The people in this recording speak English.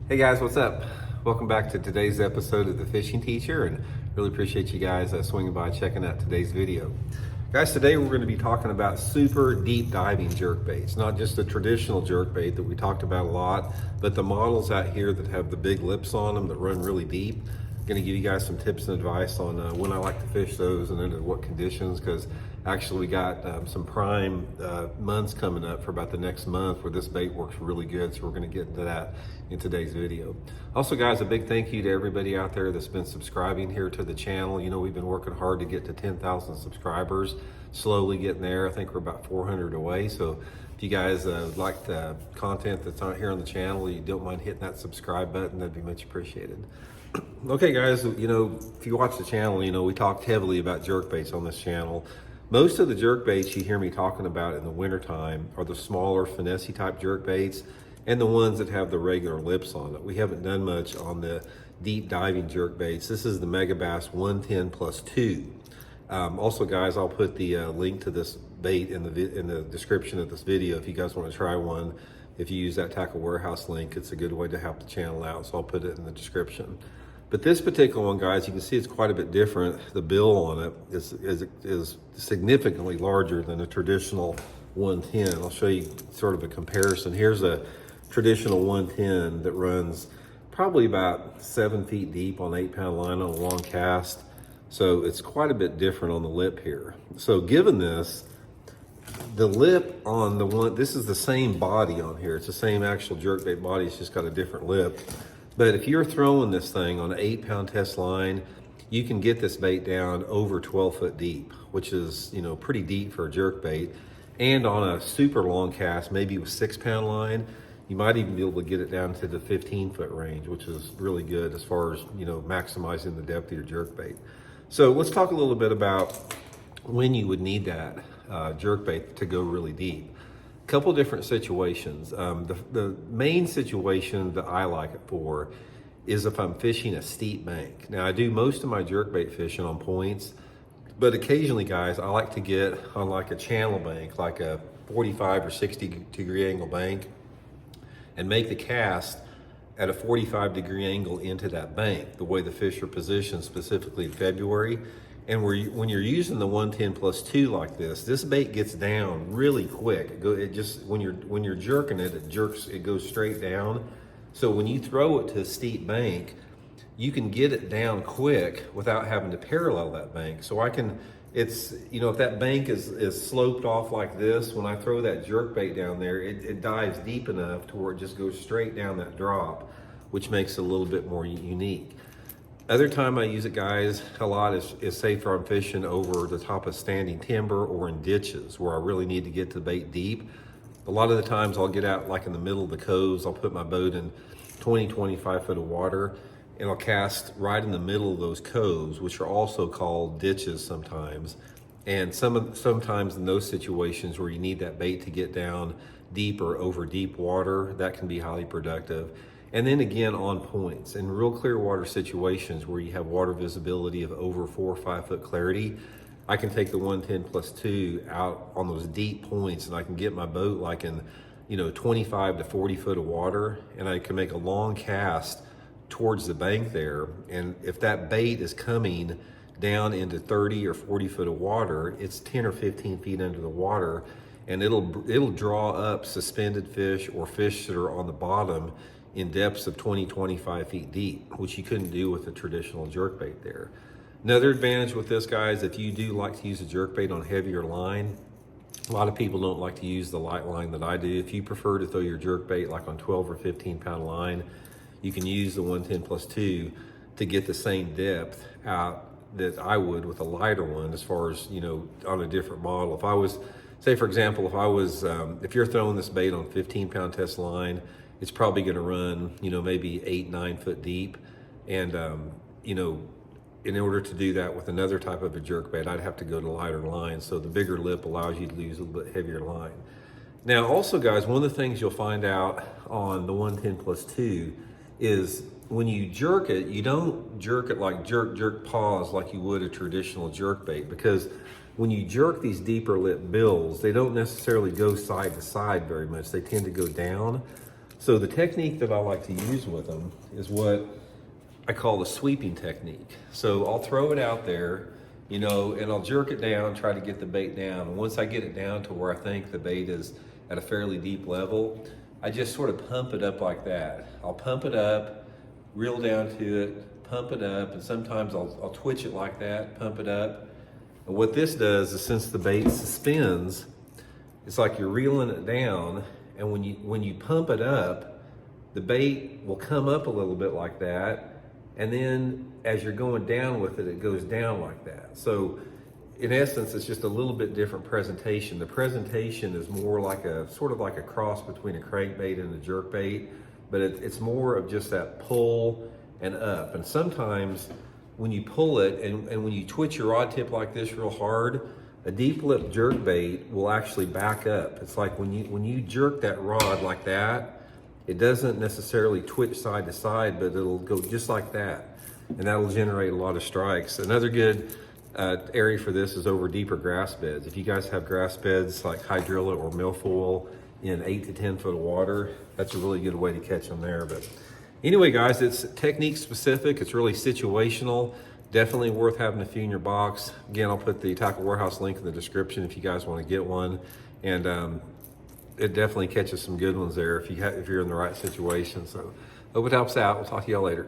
Hey guys, what's up? Welcome back to today's episode of The Fishing Teacher, and really appreciate you guys swinging by checking out today's video. Guys, today we're going to be talking about super deep diving jerkbaits, not just the traditional jerkbait that we talked about a lot, but the models out here that have the big lips on them that run really deep. I'm going to give you guys some tips and advice on when I like to fish those and under what conditions, because actually we got some prime months coming up for about the next month where this bait works really good, so we're going to get into that in today's video. Also guys, a big thank you to everybody out there that's been subscribing here to the channel. You know, we've been working hard to get to 10,000 subscribers, slowly getting there. I think we're about 400 away, so if you guys like the content that's on here on the channel, you don't mind hitting that subscribe button, that'd be much appreciated. Okay guys, you know, if you watch the channel, you know we talked heavily about jerkbaits on this channel. Most of the jerkbaits you hear me talking about in the wintertime are the smaller finesse type jerkbaits and the ones that have the regular lips on it. We haven't done much on the deep diving jerkbaits. This is the Megabass 110 plus 2. Also guys, I'll put the link to this bait in the description of this video if you guys want to try one. If you use that Tackle Warehouse link, it's a good way to help the channel out, so I'll put it in the description. But this particular one, guys, you can see it's quite a bit different. The bill on it is significantly larger than a traditional 110. I'll show you sort of a comparison. Here's a traditional 110 that runs probably about 7 feet deep on 8-pound line on a long cast. So it's quite a bit different on the lip here. So given this, the lip on the one, this is the same body on here. It's the same actual jerkbait body, it's just got a different lip. But if you're throwing this thing on an 8-pound test line, you can get this bait down over 12 foot deep, which is, you know, pretty deep for a jerkbait. And on a super long cast, maybe with 6-pound line, you might even be able to get it down to the 15-foot range, which is really good as far as, you know, maximizing the depth of your jerkbait. So let's talk a little bit about when you would need that jerkbait to go really deep. Couple different situations. The main situation that I like it for is if I'm fishing a steep bank. Now I do most of my jerkbait fishing on points, but occasionally guys, I like to get on like a channel bank, like a 45 or 60 degree angle bank, and make the cast at a 45 degree angle into that bank, the way the fish are positioned specifically in February. And when you're using the 110 plus 2 like this bait gets down really quick. When you're jerking it, it goes straight down. So when you throw it to a steep bank, you can get it down quick without having to parallel that bank. So you know, if that bank is sloped off like this, when I throw that jerkbait down there, it dives deep enough to where it just goes straight down that drop, which makes it a little bit more unique. Other time I use it, guys, a lot is safer I'm fishing over the top of standing timber or in ditches where I really need to get the bait deep. A lot of the times I'll get out like in the middle of the coves, I'll put my boat in 20, 25 foot of water, and I'll cast right in the middle of those coves, which are also called ditches sometimes. And sometimes in those situations where you need that bait to get down deeper over deep water, that can be highly productive. And then again on points, in real clear water situations where you have water visibility of over 4 or 5 foot clarity, I can take the 110 plus 2 out on those deep points and I can get my boat like in, you know, 25 to 40 foot of water, and I can make a long cast towards the bank there. And if that bait is coming down into 30 or 40 foot of water, it's 10 or 15 feet under the water, and it'll draw up suspended fish or fish that are on the bottom in depths of 20, 25 feet deep, which you couldn't do with a traditional jerkbait there. Another advantage with this, guys, if you do like to use a jerkbait on heavier line, a lot of people don't like to use the light line that I do. If you prefer to throw your jerkbait like on 12 or 15-pound line, you can use the 110 plus 2 to get the same depth out that I would with a lighter one, as far as, you know, on a different model. If I was, say for example, if you're throwing this bait on 15-pound test line, it's probably going to run, you know, maybe 8, 9 foot deep. And, you know, in order to do that with another type of a jerkbait, I'd have to go to lighter line. So the bigger lip allows you to use a little bit heavier line. Now, also, guys, one of the things you'll find out on the 110 plus 2 is when you jerk it, you don't jerk it like jerk paws like you would a traditional jerkbait, because when you jerk these deeper lip bills, they don't necessarily go side to side very much. They tend to go down. So the technique that I like to use with them is what I call the sweeping technique. So I'll throw it out there, you know, and I'll jerk it down, try to get the bait down. And once I get it down to where I think the bait is at a fairly deep level, I just sort of pump it up like that. I'll pump it up, reel down to it, pump it up, and sometimes I'll twitch it like that, pump it up. And what this does is, since the bait suspends, it's like you're reeling it down, and when you pump it up, the bait will come up a little bit like that, and then as you're going down with it, it goes down like that. So in essence, it's just a little bit different presentation. The presentation is more like sort of like a cross between a crankbait and a jerkbait, but it's more of just that pull and up. And sometimes when you pull it and when you twitch your rod tip like this real hard, a deep lip jerkbait will actually back up. It's like when you jerk that rod like that, it doesn't necessarily twitch side to side, but it'll go just like that. And that'll generate a lot of strikes. Another good area for this is over deeper grass beds. If you guys have grass beds like hydrilla or milfoil in 8 to 10 foot of water, that's a really good way to catch them there. But anyway, guys, it's technique specific. It's really situational. Definitely worth having a few in your box. Again, I'll put the Tackle Warehouse link in the description if you guys want to get one. And it definitely catches some good ones there if you're in the right situation. So hope it helps out. We'll talk to y'all later.